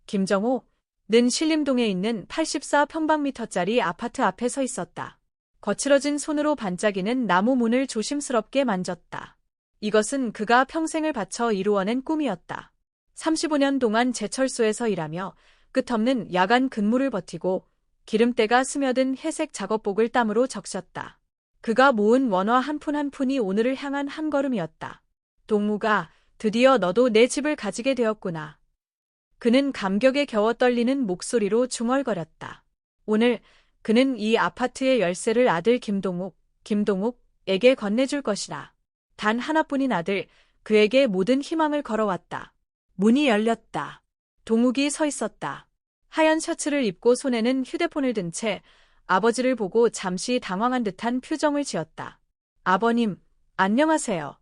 김정호는 신림동에 있는 84평방미터짜리 아파트 앞에 서 있었다. 거칠어진 손으로 반짝이는 나무 문을 조심스럽게 만졌다. 이것은 그가 평생을 바쳐 이루어낸 꿈이었다. 35년 동안 제철소에서 일하며 끝없는 야간 근무를 버티고 기름때가 스며든 회색 작업복을 땀으로 적셨다. 그가 모은 원화 한 푼 한 푼이 오늘을 향한 한 걸음이었다. 동무가, 드디어 너도 내 집을 가지게 되었구나. 그는 감격에 겨워 떨리는 목소리로 중얼거렸다. 오늘 그는 이 아파트의 열쇠를 아들 김동욱에게 건네줄 것이라. 단 하나뿐인 아들, 그에게 모든 희망을 걸어왔다. 문이 열렸다. 동욱이 서 있었다. 하얀 셔츠를 입고 손에는 휴대폰을 든 채 아버지를 보고 잠시 당황한 듯한 표정을 지었다. 아버님, 안녕하세요.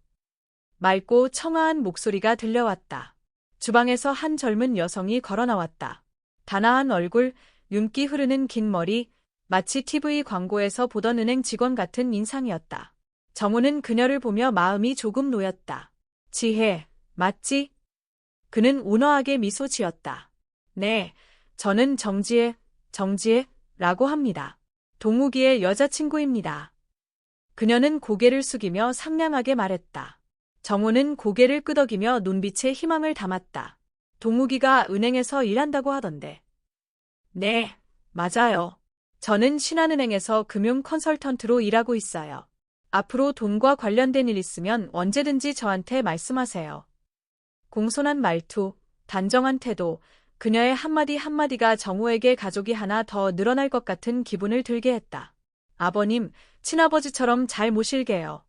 맑고 청아한 목소리가 들려왔다. 주방에서 한 젊은 여성이 걸어 나왔다. 단아한 얼굴, 윤기 흐르는 긴 머리, 마치 TV 광고에서 보던 은행 직원 같은 인상이었다. 정우는 그녀를 보며 마음이 조금 놓였다. 지혜, 맞지? 그는 온화하게 미소 지었다. 네, 저는 정지혜라고 합니다. 동욱이의 여자친구입니다. 그녀는 고개를 숙이며 상냥하게 말했다. 정우는 고개를 끄덕이며 눈빛에 희망을 담았다. 동욱이가 은행에서 일한다고 하던데. 네, 맞아요. 저는 신한은행에서 금융 컨설턴트로 일하고 있어요. 앞으로 돈과 관련된 일 있으면 언제든지 저한테 말씀하세요. 공손한 말투, 단정한 태도, 그녀의 한마디 한마디가 정우에게 가족이 하나 더 늘어날 것 같은 기분을 들게 했다. 아버님, 친아버지처럼 잘 모실게요.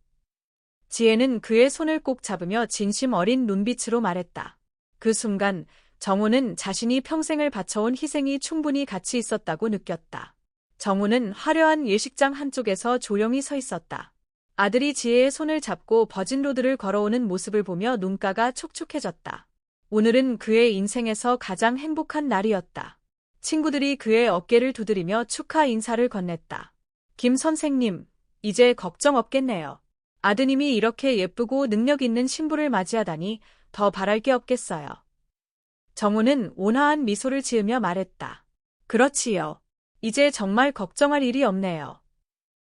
지혜는 그의 손을 꼭 잡으며 진심 어린 눈빛으로 말했다. 그 순간 정우는 자신이 평생을 바쳐온 희생이 충분히 가치 있었다고 느꼈다. 정우는 화려한 예식장 한쪽에서 조용히 서 있었다. 아들이 지혜의 손을 잡고 버진로드를 걸어오는 모습을 보며 눈가가 촉촉해졌다. 오늘은 그의 인생에서 가장 행복한 날이었다. 친구들이 그의 어깨를 두드리며 축하 인사를 건넸다. 김 선생님, 이제 걱정 없겠네요. 아드님이 이렇게 예쁘고 능력 있는 신부를 맞이하다니 더 바랄 게 없겠어요. 정우는 온화한 미소를 지으며 말했다. 그렇지요. 이제 정말 걱정할 일이 없네요.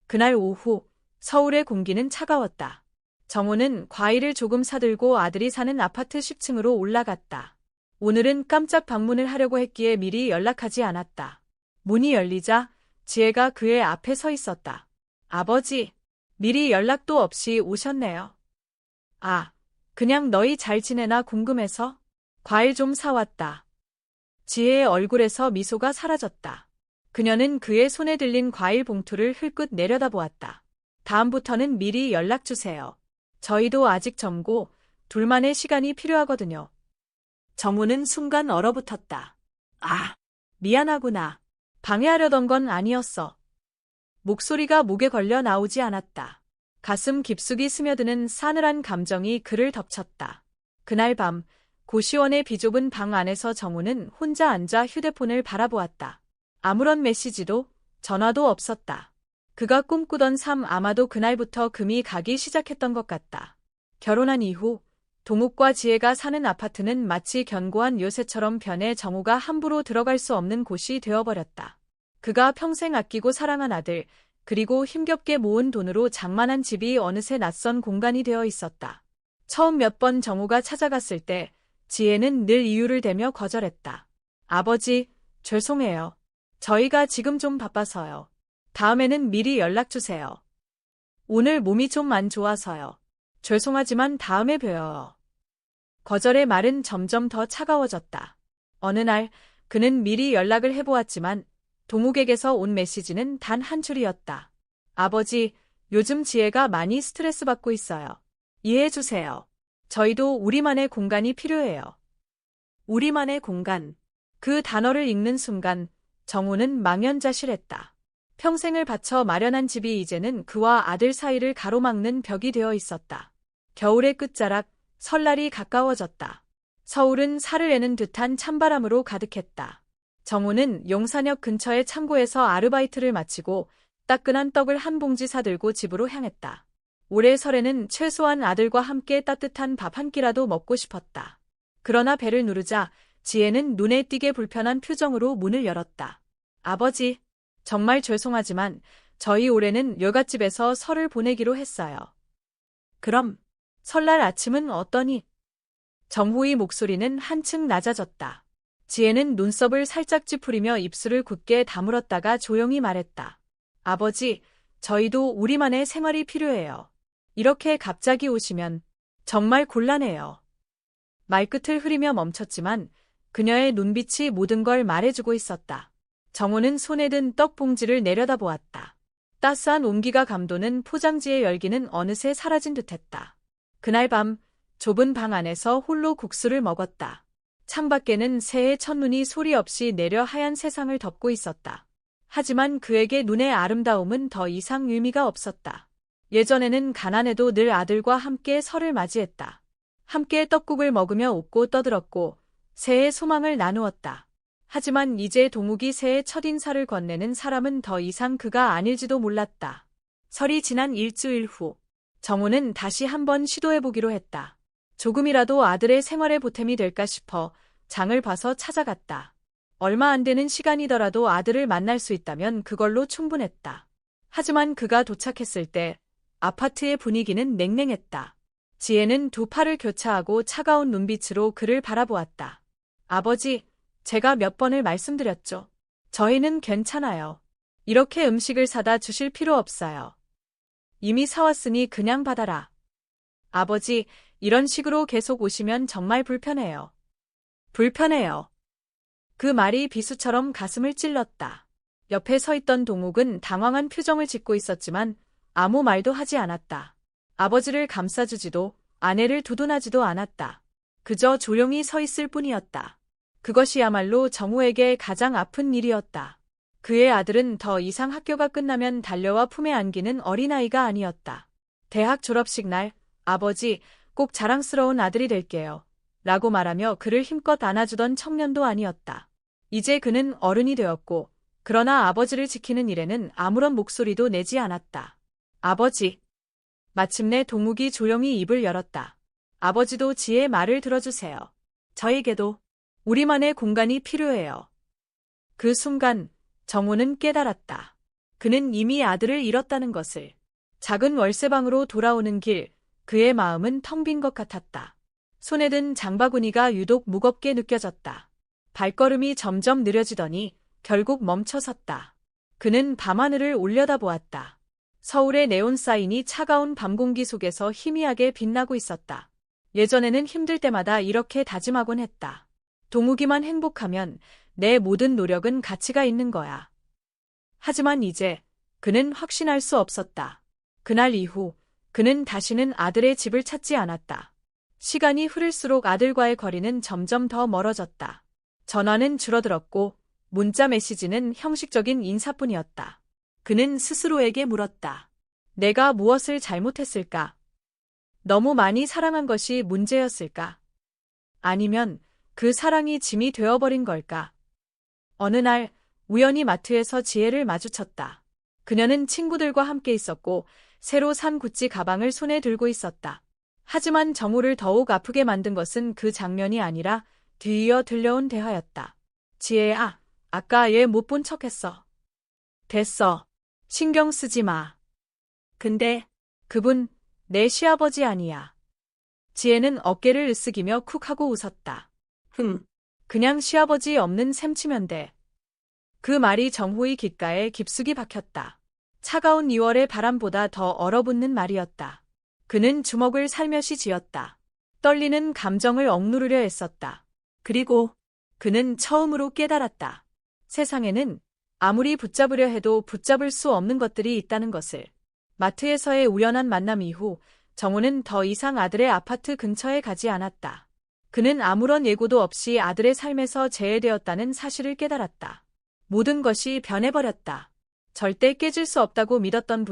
그날 오후, 서울의 공기는 차가웠다. 정우는 과일을 조금 사들고 아들이 사는 아파트 10층으로 올라갔다. 오늘은 깜짝 방문을 하려고 했기에 미리 연락하지 않았다. 문이 열리자 지혜가 그의 앞에 서 있었다. 아버지, 미리 연락도 없이 오셨네요. 아, 그냥 너희 잘 지내나 궁금해서 과일 좀 사왔다. 지혜의 얼굴에서 미소가 사라졌다. 그녀는 그의 손에 들린 과일 봉투를 흘끗 내려다보았다. 다음부터는 미리 연락 주세요. 저희도 아직 젊고 둘만의 시간이 필요하거든요. 정우는 순간 얼어붙었다. 아, 미안하구나. 방해하려던 건 아니었어. 목소리가 목에 걸려 나오지 않았다. 가슴 깊숙이 스며드는 싸늘한 감정이 그를 덮쳤다. 그날 밤 고시원의 비좁은 방 안에서 정우는 혼자 앉아 휴대폰을 바라보았다. 아무런 메시지도 전화도 없었다. 그가 꿈꾸던 삶 아마도 그날부터 금이 가기 시작했던 것 같다. 결혼한 이후 동욱과 지혜가 사는 아파트는 마치 견고한 요새처럼 변해 정우가 함부로 들어갈 수 없는 곳이 되어버렸다. 그가 평생 아끼고 사랑한 아들, 그리고 힘겹게 모은 돈으로 장만한 집이 어느새 낯선 공간이 되어 있었다. 처음 몇 번 정우가 찾아갔을 때 지혜는 늘 이유를 대며 거절했다. 아버지, 죄송해요. 저희가 지금 좀 바빠서요. 다음에는 미리 연락 주세요. 오늘 몸이 좀 안 좋아서요. 죄송하지만 다음에 봬요. 거절의 말은 점점 더 차가워졌다. 어느 날 그는 미리 연락을 해보았지만 동욱에게서 온 메시지는 단 한 줄이었다. 아버지, 요즘 지혜가 많이 스트레스 받고 있어요. 이해해 주세요. 저희도 우리만의 공간이 필요해요. 우리만의 공간. 그 단어를 읽는 순간 정우는 망연자실했다. 평생을 바쳐 마련한 집이 이제는 그와 아들 사이를 가로막는 벽이 되어 있었다. 겨울의 끝자락, 설날이 가까워졌다. 서울은 살을 내는 듯한 찬바람으로 가득했다. 정우는 용산역 근처의 창고에서 아르바이트를 마치고 따끈한 떡을 한 봉지 사들고 집으로 향했다. 올해 설에는 최소한 아들과 함께 따뜻한 밥 한 끼라도 먹고 싶었다. 그러나 배를 누르자 지혜는 눈에 띄게 불편한 표정으로 문을 열었다. 아버지, 정말 죄송하지만 저희 올해는 여갓집에서 설을 보내기로 했어요. 그럼 설날 아침은 어떠니? 정호의 목소리는 한층 낮아졌다. 지혜는 눈썹을 살짝 찌푸리며 입술을 굳게 다물었다가 조용히 말했다. 아버지, 저희도 우리만의 생활이 필요해요. 이렇게 갑자기 오시면 정말 곤란해요. 말끝을 흐리며 멈췄지만 그녀의 눈빛이 모든 걸 말해주고 있었다. 정호는 손에 든 떡 봉지를 내려다보았다. 따스한 온기가 감도는 포장지의 열기는 어느새 사라진 듯했다. 그날 밤 좁은 방 안에서 홀로 국수를 먹었다. 창밖에는 새해 첫눈이 소리 없이 내려 하얀 세상을 덮고 있었다. 하지만 그에게 눈의 아름다움은 더 이상 의미가 없었다. 예전에는 가난해도 늘 아들과 함께 설을 맞이했다. 함께 떡국을 먹으며 웃고 떠들었고 새해 소망을 나누었다. 하지만 이제 동욱이 새해 첫 인사를 건네는 사람은 더 이상 그가 아닐지도 몰랐다. 설이 지난 일주일 후 정호는 다시 한번 시도해보기로 했다. 조금이라도 아들의 생활에 보탬이 될까 싶어 장을 봐서 찾아갔다. 얼마 안 되는 시간이더라도 아들을 만날 수 있다면 그걸로 충분했다. 하지만 그가 도착했을 때 아파트의 분위기는 냉랭했다. 지혜는 두 팔을 교차하고 차가운 눈빛으로 그를 바라보았다. 아버지, 제가 몇 번을 말씀드렸죠. 저희는 괜찮아요. 이렇게 음식을 사다 주실 필요 없어요. 이미 사왔으니 그냥 받아라. 아버지, 이런 식으로 계속 오시면 정말 불편해요. 불편해요. 그 말이 비수처럼 가슴을 찔렀다. 옆에 서 있던 동욱은 당황한 표정을 짓고 있었지만 아무 말도 하지 않았다. 아버지를 감싸주지도 아내를 두둔하지도 않았다. 그저 조용히 서 있을 뿐이었다. 그것이야말로 정우에게 가장 아픈 일이었다. 그의 아들은 더 이상 학교가 끝나면 달려와 품에 안기는 어린아이가 아니었다. 대학 졸업식 날, 아버지, 꼭 자랑스러운 아들이 될게요. 라고 말하며 그를 힘껏 안아주던 청년도 아니었다. 이제 그는 어른이 되었고, 그러나 아버지를 지키는 일에는 아무런 목소리도 내지 않았다. 아버지. 마침내 동욱이 조용히 입을 열었다. 아버지도 지혜의 말을 들어주세요. 저에게도 우리만의 공간이 필요해요. 그 순간 정호는 깨달았다. 그는 이미 아들을 잃었다는 것을. 작은 월세방으로 돌아오는 길, 그의 마음은 텅 빈 것 같았다. 손에 든 장바구니가 유독 무겁게 느껴졌다. 발걸음이 점점 느려지더니 결국 멈춰섰다. 그는 밤하늘을 올려다보았다. 서울의 네온 사인이 차가운 밤 공기 속에서 희미하게 빛나고 있었다. 예전에는 힘들 때마다 이렇게 다짐하곤 했다. 동욱이만 행복하면 내 모든 노력은 가치가 있는 거야. 하지만 이제 그는 확신할 수 없었다. 그날 이후 그는 다시는 아들의 집을 찾지 않았다. 시간이 흐를수록 아들과의 거리는 점점 더 멀어졌다. 전화는 줄어들었고 문자 메시지는 형식적인 인사뿐이었다. 그는 스스로에게 물었다. 내가 무엇을 잘못했을까? 너무 많이 사랑한 것이 문제였을까? 아니면 그 사랑이 짐이 되어버린 걸까? 어느 날 우연히 마트에서 지혜를 마주쳤다. 그녀는 친구들과 함께 있었고 새로 산 구찌 가방을 손에 들고 있었다. 하지만 정우를 더욱 아프게 만든 것은 그 장면이 아니라 뒤이어 들려온 대화였다. 지혜야, 아까 얘 못 본 척했어. 됐어. 신경 쓰지 마. 근데 그분 내 시아버지 아니야. 지혜는 어깨를 으쓱이며 쿡 하고 웃었다. 그냥 시아버지 없는 셈 치면 돼. 그 말이 정호의 귓가에 깊숙이 박혔다. 차가운 2월의 바람보다 더 얼어붙는 말이었다. 그는 주먹을 살며시 쥐었다. 떨리는 감정을 억누르려 애썼다. 그리고 그는 처음으로 깨달았다. 세상에는 아무리 붙잡으려 해도 붙잡을 수 없는 것들이 있다는 것을. 마트에서의 우연한 만남 이후 정우는 더 이상 아들의 아파트 근처에 가지 않았다. 그는 아무런 예고도 없이 아들의 삶에서 제외되었다는 사실을 깨달았다. 모든 것이 변해버렸다. 절대 깨질 수 없다고 믿었던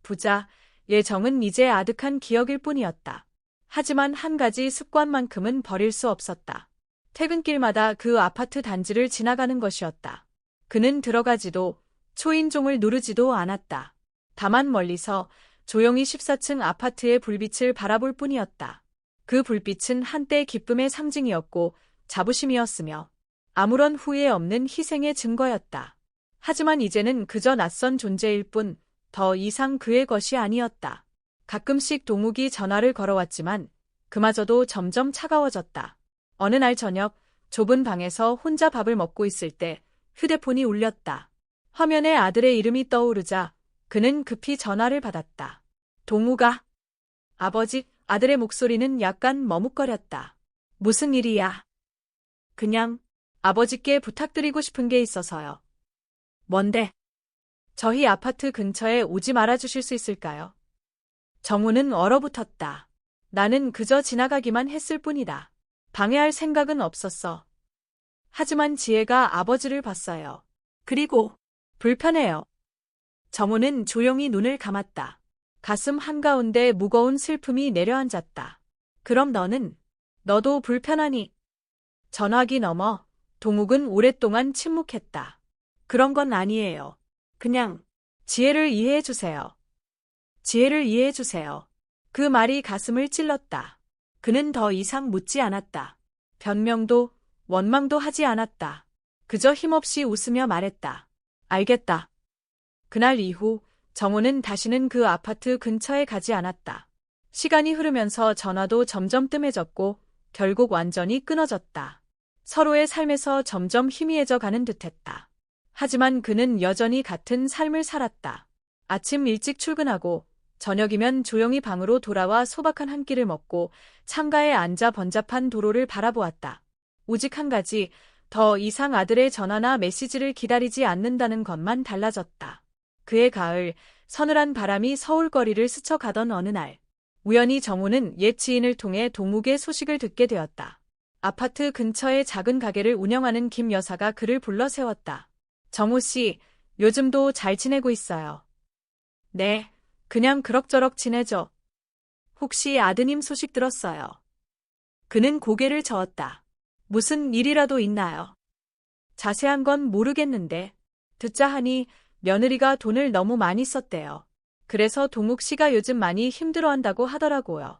부자의 정은 이제 아득한 기억일 뿐이었다. 하지만 한 가지 습관만큼은 버릴 수 없었다. 퇴근길마다 그 아파트 단지를 지나가는 것이었다. 그는 들어가지도 초인종을 누르지도 않았다. 다만 멀리서 조용히 14층 아파트의 불빛을 바라볼 뿐이었다. 그 불빛은 한때 기쁨의 상징이었고 자부심이었으며 아무런 후회 없는 희생의 증거였다. 하지만 이제는 그저 낯선 존재일 뿐 더 이상 그의 것이 아니었다. 가끔씩 동욱이 전화를 걸어왔지만 그마저도 점점 차가워졌다. 어느 날 저녁 좁은 방에서 혼자 밥을 먹고 있을 때 휴대폰이 울렸다. 화면에 아들의 이름이 떠오르자 그는 급히 전화를 받았다. 동욱아. 아버지, 아들의 목소리는 약간 머뭇거렸다. 무슨 일이야? 그냥 아버지께 부탁드리고 싶은 게 있어서요. 뭔데? 저희 아파트 근처에 오지 말아 주실 수 있을까요? 정우는 얼어붙었다. 나는 그저 지나가기만 했을 뿐이다. 방해할 생각은 없었어. 하지만 지혜가 아버지를 봤어요. 그리고 불편해요. 정우는 조용히 눈을 감았다. 가슴 한가운데 무거운 슬픔이 내려앉았다. 그럼 너도 불편하니? 전화기 너머 동욱은 오랫동안 침묵했다. 그런 건 아니에요. 그냥 지혜를 이해해 주세요. 지혜를 이해해 주세요. 그 말이 가슴을 찔렀다. 그는 더 이상 묻지 않았다. 변명도 원망도 하지 않았다. 그저 힘없이 웃으며 말했다. 알겠다. 그날 이후 정우는 다시는 그 아파트 근처에 가지 않았다. 시간이 흐르면서 전화도 점점 뜸해졌고 결국 완전히 끊어졌다. 서로의 삶에서 점점 희미해져 가는 듯했다. 하지만 그는 여전히 같은 삶을 살았다. 아침 일찍 출근하고 저녁이면 조용히 방으로 돌아와 소박한 한 끼를 먹고 창가에 앉아 번잡한 도로를 바라보았다. 오직 한 가지, 더 이상 아들의 전화나 메시지를 기다리지 않는다는 것만 달라졌다. 그해 가을, 서늘한 바람이 서울거리를 스쳐가던 어느 날, 우연히 정우는 옛 지인을 통해 동욱의 소식을 듣게 되었다. 아파트 근처에 작은 가게를 운영하는 김 여사가 그를 불러 세웠다. 정우 씨, 요즘도 잘 지내고 있어요. 네, 그냥 그럭저럭 지내죠. 혹시 아드님 소식 들었어요? 그는 고개를 저었다. 무슨 일이라도 있나요? 자세한 건 모르겠는데, 듣자 하니 며느리가 돈을 너무 많이 썼대요. 그래서 동욱 씨가 요즘 많이 힘들어한다고 하더라고요.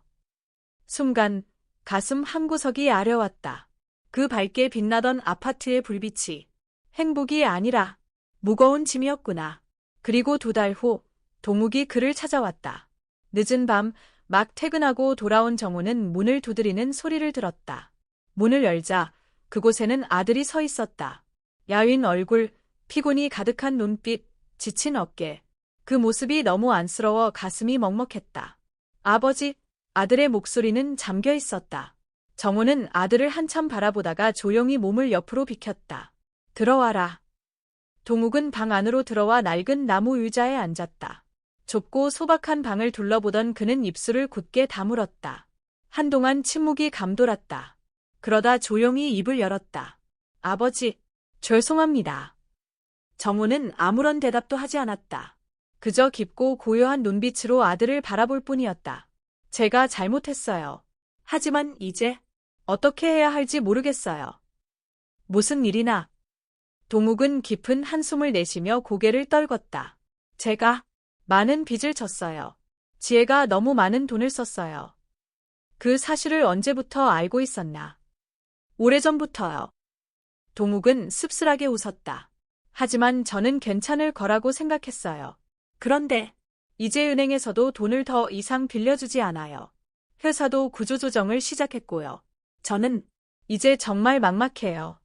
순간 가슴 한구석이 아려왔다. 그 밝게 빛나던 아파트의 불빛이 행복이 아니라 무거운 짐이었구나. 그리고 2달 후 동욱이 그를 찾아왔다. 늦은 밤 막 퇴근하고 돌아온 정우는 문을 두드리는 소리를 들었다. 문을 열자 그곳에는 아들이 서 있었다. 야윈 얼굴, 피곤이 가득한 눈빛, 지친 어깨. 그 모습이 너무 안쓰러워 가슴이 먹먹했다. 아버지, 아들의 목소리는 잠겨 있었다. 정우는 아들을 한참 바라보다가 조용히 몸을 옆으로 비켰다. 들어와라. 동욱은 방 안으로 들어와 낡은 나무 의자에 앉았다. 좁고 소박한 방을 둘러보던 그는 입술을 굳게 다물었다. 한동안 침묵이 감돌았다. 그러다 조용히 입을 열었다. 아버지, 죄송합니다. 정우는 아무런 대답도 하지 않았다. 그저 깊고 고요한 눈빛으로 아들을 바라볼 뿐이었다. 제가 잘못했어요. 하지만 이제 어떻게 해야 할지 모르겠어요. 무슨 일이나? 동욱은 깊은 한숨을 내쉬며 고개를 떨궜다. 제가 많은 빚을 졌어요. 지혜가 너무 많은 돈을 썼어요. 그 사실을 언제부터 알고 있었나? 오래전부터요. 동욱은 씁쓸하게 웃었다. 하지만 저는 괜찮을 거라고 생각했어요. 그런데 이제 은행에서도 돈을 더 이상 빌려주지 않아요. 회사도 구조조정을 시작했고요. 저는 이제 정말 막막해요.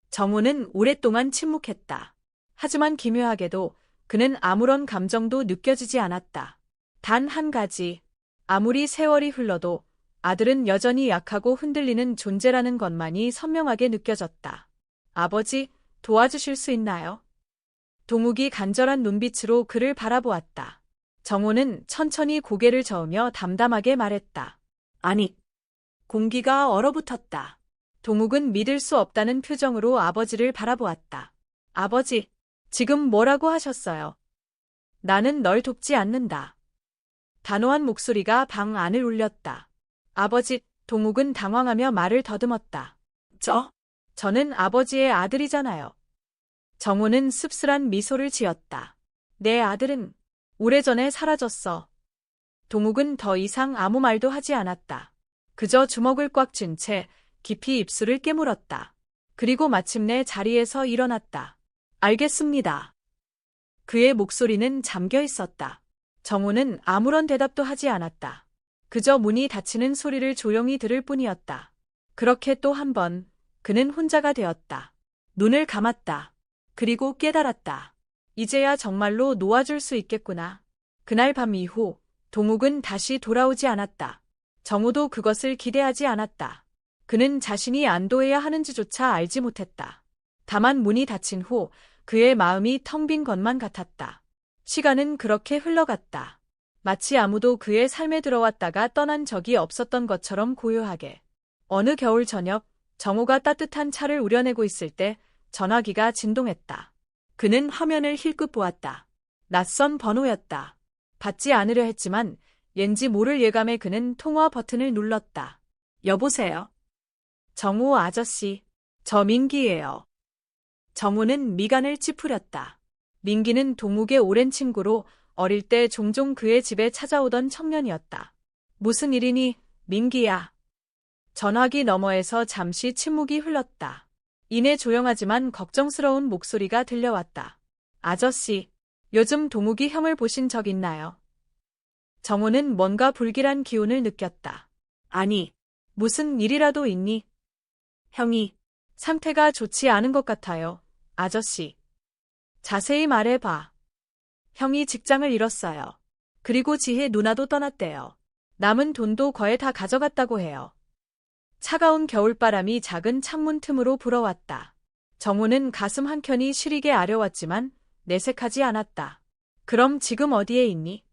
정우는 오랫동안 침묵했다. 하지만 기묘하게도 그는 아무런 감정도 느껴지지 않았다. 단 한 가지, 아무리 세월이 흘러도 아들은 여전히 약하고 흔들리는 존재라는 것만이 선명하게 느껴졌다. 아버지, 도와주실 수 있나요? 동욱이 간절한 눈빛으로 그를 바라보았다. 정우는 천천히 고개를 저으며 담담하게 말했다. 아니. 공기가 얼어붙었다. 동욱은 믿을 수 없다는 표정으로 아버지를 바라보았다. 아버지, 지금 뭐라고 하셨어요? 나는 널 돕지 않는다. 단호한 목소리가 방 안을 울렸다. 아버지, 동욱은 당황하며 말을 더듬었다. 저는 아버지의 아들이잖아요. 정우는 씁쓸한 미소를 지었다. 내 아들은 오래전에 사라졌어. 동욱은 더 이상 아무 말도 하지 않았다. 그저 주먹을 꽉 쥔 채 깊이 입술을 깨물었다. 그리고 마침내 자리에서 일어났다. 알겠습니다. 그의 목소리는 잠겨 있었다. 정호는 아무런 대답도 하지 않았다. 그저 문이 닫히는 소리를 조용히 들을 뿐이었다. 그렇게 또 한 번 그는 혼자가 되었다. 눈을 감았다. 그리고 깨달았다. 이제야 정말로 놓아줄 수 있겠구나. 그날 밤 이후 동욱은 다시 돌아오지 않았다. 정호도 그것을 기대하지 않았다. 그는 자신이 안도해야 하는지조차 알지 못했다. 다만 문이 닫힌 후 그의 마음이 텅 빈 것만 같았다. 시간은 그렇게 흘러갔다. 마치 아무도 그의 삶에 들어왔다가 떠난 적이 없었던 것처럼 고요하게. 어느 겨울 저녁, 정호가 따뜻한 차를 우려내고 있을 때 전화기가 진동했다. 그는 화면을 힐끗 보았다. 낯선 번호였다. 받지 않으려 했지만 왠지 모를 예감에 그는 통화 버튼을 눌렀다. 여보세요? 정호 아저씨, 저 민기예요. 정호는 미간을 찌푸렸다. 민기는 동욱의 오랜 친구로 어릴 때 종종 그의 집에 찾아오던 청년이었다. 무슨 일이니, 민기야? 전화기 너머에서 잠시 침묵이 흘렀다. 이내 조용하지만 걱정스러운 목소리가 들려왔다. 아저씨, 요즘 동욱이 형을 보신 적 있나요? 정호는 뭔가 불길한 기운을 느꼈다. 아니, 무슨 일이라도 있니? 형이 상태가 좋지 않은 것 같아요, 아저씨. 자세히 말해봐. 형이 직장을 잃었어요. 그리고 지혜 누나도 떠났대요. 남은 돈도 거의 다 가져갔다고 해요. 차가운 겨울바람이 작은 창문 틈으로 불어왔다. 정호는 가슴 한켠이 시리게 아려왔지만 내색하지 않았다. 그럼 지금 어디에 있니?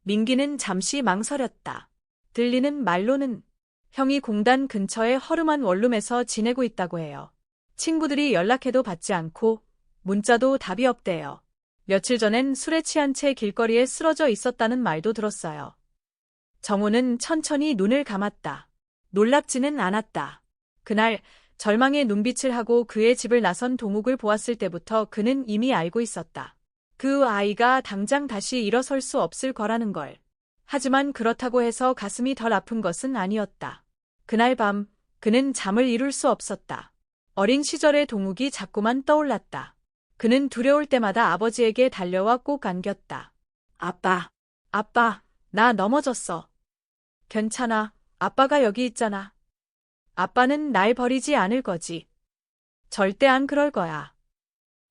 민기는 잠시 망설였다. 들리는 말로는 형이 공단 근처의 허름한 원룸에서 지내고 있다고 해요. 친구들이 연락해도 받지 않고 문자도 답이 없대요. 며칠 전엔 술에 취한 채 길거리에 쓰러져 있었다는 말도 들었어요. 정호는 천천히 눈을 감았다. 놀랍지는 않았다. 그날 절망의 눈빛을 하고 그의 집을 나선 동욱을 보았을 때부터 그는 이미 알고 있었다. 그 아이가 당장 다시 일어설 수 없을 거라는 걸. 하지만 그렇다고 해서 가슴이 덜 아픈 것은 아니었다. 그날 밤 그는 잠을 이룰 수 없었다. 어린 시절의 동욱이 자꾸만 떠올랐다. 그는 두려울 때마다 아버지에게 달려와 꼭 안겼다. 아빠, 아빠, 나 넘어졌어. 괜찮아, 아빠가 여기 있잖아. 아빠는 날 버리지 않을 거지. 절대 안 그럴 거야.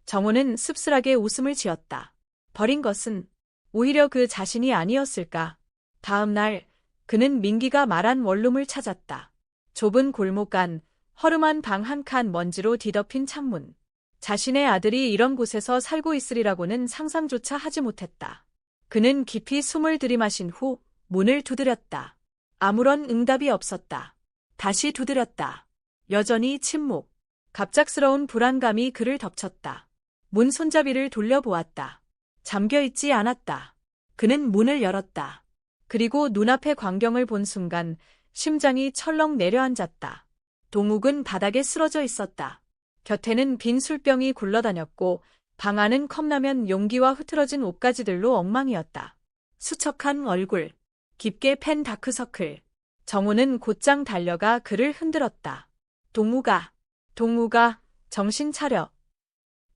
정호는 씁쓸하게 웃음을 지었다. 버린 것은 오히려 그 자신이 아니었을까. 다음 날 그는 민기가 말한 원룸을 찾았다. 좁은 골목 안, 허름한 방 한 칸 먼지로 뒤덮인 창문. 자신의 아들이 이런 곳에서 살고 있으리라고는 상상조차 하지 못했다. 그는 깊이 숨을 들이마신 후 문을 두드렸다. 아무런 응답이 없었다. 다시 두드렸다. 여전히 침묵. 갑작스러운 불안감이 그를 덮쳤다. 문 손잡이를 돌려보았다. 잠겨있지 않았다. 그는 문을 열었다. 그리고 눈앞의 광경을 본 순간 심장이 철렁 내려앉았다. 동욱은 바닥에 쓰러져 있었다. 곁에는 빈 술병이 굴러다녔고 방 안은 컵라면 용기와 흐트러진 옷가지들로 엉망이었다. 수척한 얼굴, 깊게 팬 다크서클. 정호는 곧장 달려가 그를 흔들었다. 동욱아, 동욱아, 정신 차려.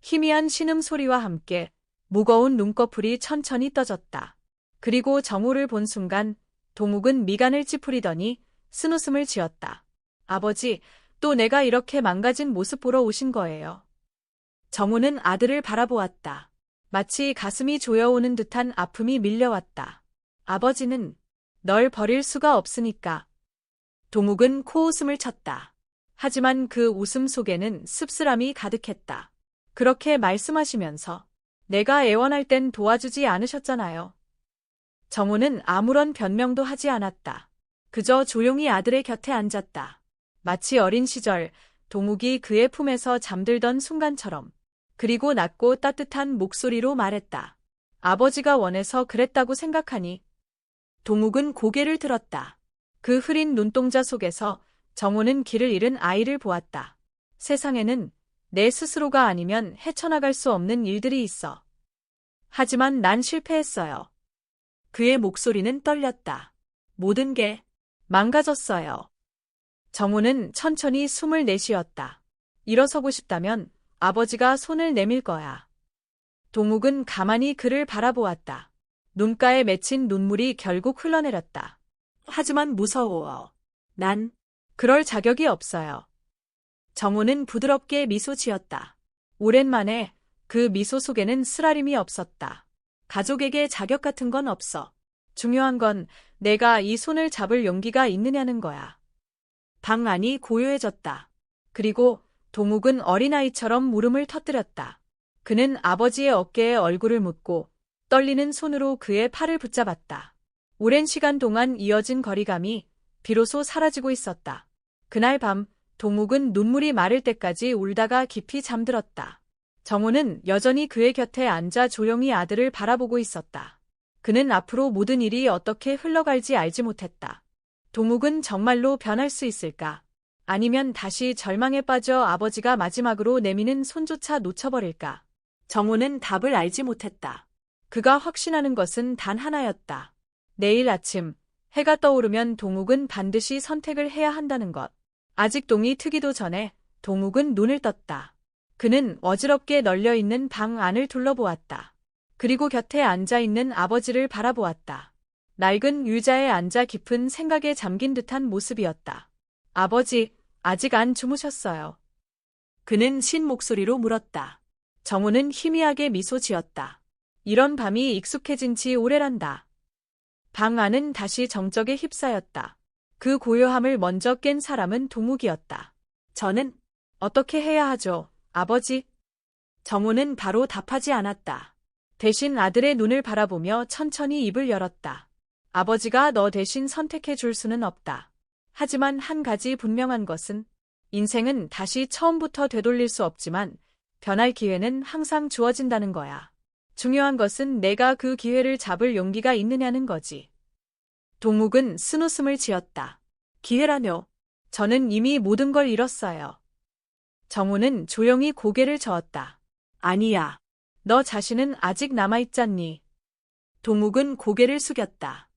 희미한 신음소리와 함께 무거운 눈꺼풀이 천천히 떠졌다. 그리고 정호를 본 순간 동욱은 미간을 찌푸리더니 쓴웃음을 지었다. 아버지, 또 내가 이렇게 망가진 모습 보러 오신 거예요. 정호는 아들을 바라보았다. 마치 가슴이 조여오는 듯한 아픔이 밀려왔다. 아버지는 널 버릴 수가 없으니까. 동욱은 코웃음을 쳤다. 하지만 그 웃음 속에는 씁쓸함이 가득했다. 그렇게 말씀하시면서 내가 애원할 땐 도와주지 않으셨잖아요. 정호는 아무런 변명도 하지 않았다. 그저 조용히 아들의 곁에 앉았다. 마치 어린 시절 동욱이 그의 품에서 잠들던 순간처럼. 그리고 낮고 따뜻한 목소리로 말했다. 아버지가 원해서 그랬다고 생각하니? 동욱은 고개를 들었다. 그 흐린 눈동자 속에서 정호는 길을 잃은 아이를 보았다. 세상에는 내 스스로가 아니면 헤쳐나갈 수 없는 일들이 있어. 하지만 난 실패했어요. 그의 목소리는 떨렸다. 모든 게 망가졌어요. 정우는 천천히 숨을 내쉬었다. 일어서고 싶다면 아버지가 손을 내밀 거야. 동욱은 가만히 그를 바라보았다. 눈가에 맺힌 눈물이 결국 흘러내렸다. 하지만 무서워. 난 그럴 자격이 없어요. 정우는 부드럽게 미소 지었다. 오랜만에 그 미소 속에는 쓰라림이 없었다. 가족에게 자격 같은 건 없어. 중요한 건 내가 이 손을 잡을 용기가 있느냐는 거야. 방 안이 고요해졌다. 그리고 동욱은 어린아이처럼 물음을 터뜨렸다. 그는 아버지의 어깨에 얼굴을 묻고 떨리는 손으로 그의 팔을 붙잡았다. 오랜 시간 동안 이어진 거리감이 비로소 사라지고 있었다. 그날 밤 동욱은 눈물이 마를 때까지 울다가 깊이 잠들었다. 정우는 여전히 그의 곁에 앉아 조용히 아들을 바라보고 있었다. 그는 앞으로 모든 일이 어떻게 흘러갈지 알지 못했다. 동욱은 정말로 변할 수 있을까? 아니면 다시 절망에 빠져 아버지가 마지막으로 내미는 손조차 놓쳐버릴까? 정우는 답을 알지 못했다. 그가 확신하는 것은 단 하나였다. 내일 아침 해가 떠오르면 동욱은 반드시 선택을 해야 한다는 것. 아직 동이 트기도 전에 동욱은 눈을 떴다. 그는 어지럽게 널려있는 방 안을 둘러보았다. 그리고 곁에 앉아있는 아버지를 바라보았다. 낡은 의자에 앉아 깊은 생각에 잠긴 듯한 모습이었다. 아버지, 아직 안 주무셨어요. 그는 신 목소리로 물었다. 정우는 희미하게 미소 지었다. 이런 밤이 익숙해진 지 오래란다. 방 안은 다시 정적에 휩싸였다. 그 고요함을 먼저 깬 사람은 동욱이었다. 저는 어떻게 해야 하죠, 아버지? 정우는 바로 답하지 않았다. 대신 아들의 눈을 바라보며 천천히 입을 열었다. 아버지가 너 대신 선택해 줄 수는 없다. 하지만 한 가지 분명한 것은 인생은 다시 처음부터 되돌릴 수 없지만 변할 기회는 항상 주어진다는 거야. 중요한 것은 내가 그 기회를 잡을 용기가 있느냐는 거지. 동욱은 쓴웃음을 지었다. 기회라뇨? 저는 이미 모든 걸 잃었어요. 정우는 조용히 고개를 저었다. 아니야. 너 자신은 아직 남아있잖니. 동욱은 고개를 숙였다.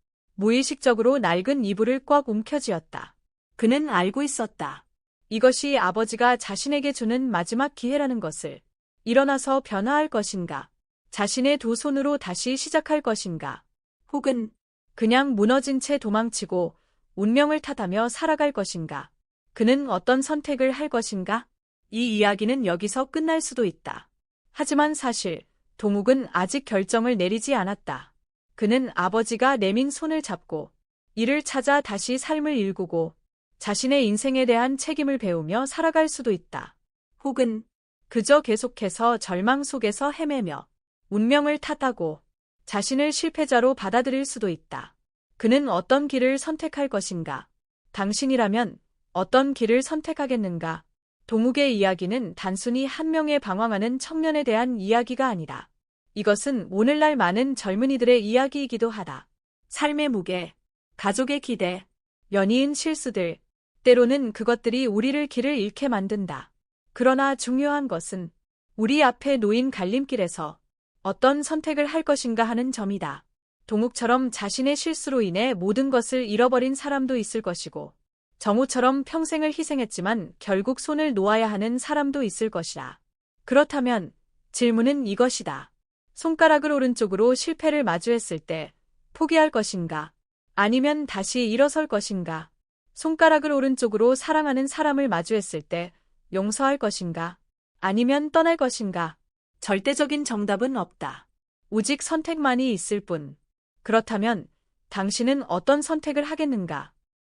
무의식적으로 낡은 이불을 꽉 움켜쥐었다. 그는 알고 있었다. 이것이 아버지가 자신에게 주는 마지막 기회라는 것을. 일어나서 변화할 것인가? 자신의 두 손으로 다시 시작할 것인가? 혹은 그냥 무너진 채 도망치고 운명을 탓하며 살아갈 것인가? 그는 어떤 선택을 할 것인가? 이 이야기는 여기서 끝날 수도 있다. 하지만 사실 동욱은 아직 결정을 내리지 않았다. 그는 아버지가 내민 손을 잡고 이를 찾아 다시 삶을 일구고 자신의 인생에 대한 책임을 배우며 살아갈 수도 있다. 혹은 그저 계속해서 절망 속에서 헤매며 운명을 탓하고 자신을 실패자로 받아들일 수도 있다. 그는 어떤 길을 선택할 것인가? 당신이라면 어떤 길을 선택하겠는가? 동욱의 이야기는 단순히 한 명의 방황하는 청년에 대한 이야기가 아니라 이것은 오늘날 많은 젊은이들의 이야기이기도 하다. 삶의 무게, 가족의 기대, 연이은 실수들, 때로는 그것들이 우리를 길을 잃게 만든다. 그러나 중요한 것은 우리 앞에 놓인 갈림길에서 어떤 선택을 할 것인가 하는 점이다. 동욱처럼 자신의 실수로 인해 모든 것을 잃어버린 사람도 있을 것이고 정우처럼 평생을 희생했지만 결국 손을 놓아야 하는 사람도 있을 것이다. 그렇다면 질문은 이것이다. 손가락을 오른쪽으로 실패를 마주했을 때 포기할 것인가? 아니면 다시 일어설 것인가? 손가락을 오른쪽으로 사랑하는 사람을 마주했을 때 용서할 것인가? 아니면 떠날 것인가? 절대적인 정답은 없다. 오직 선택만이 있을 뿐. 그렇다면 당신은 어떤 선택을 하겠는가?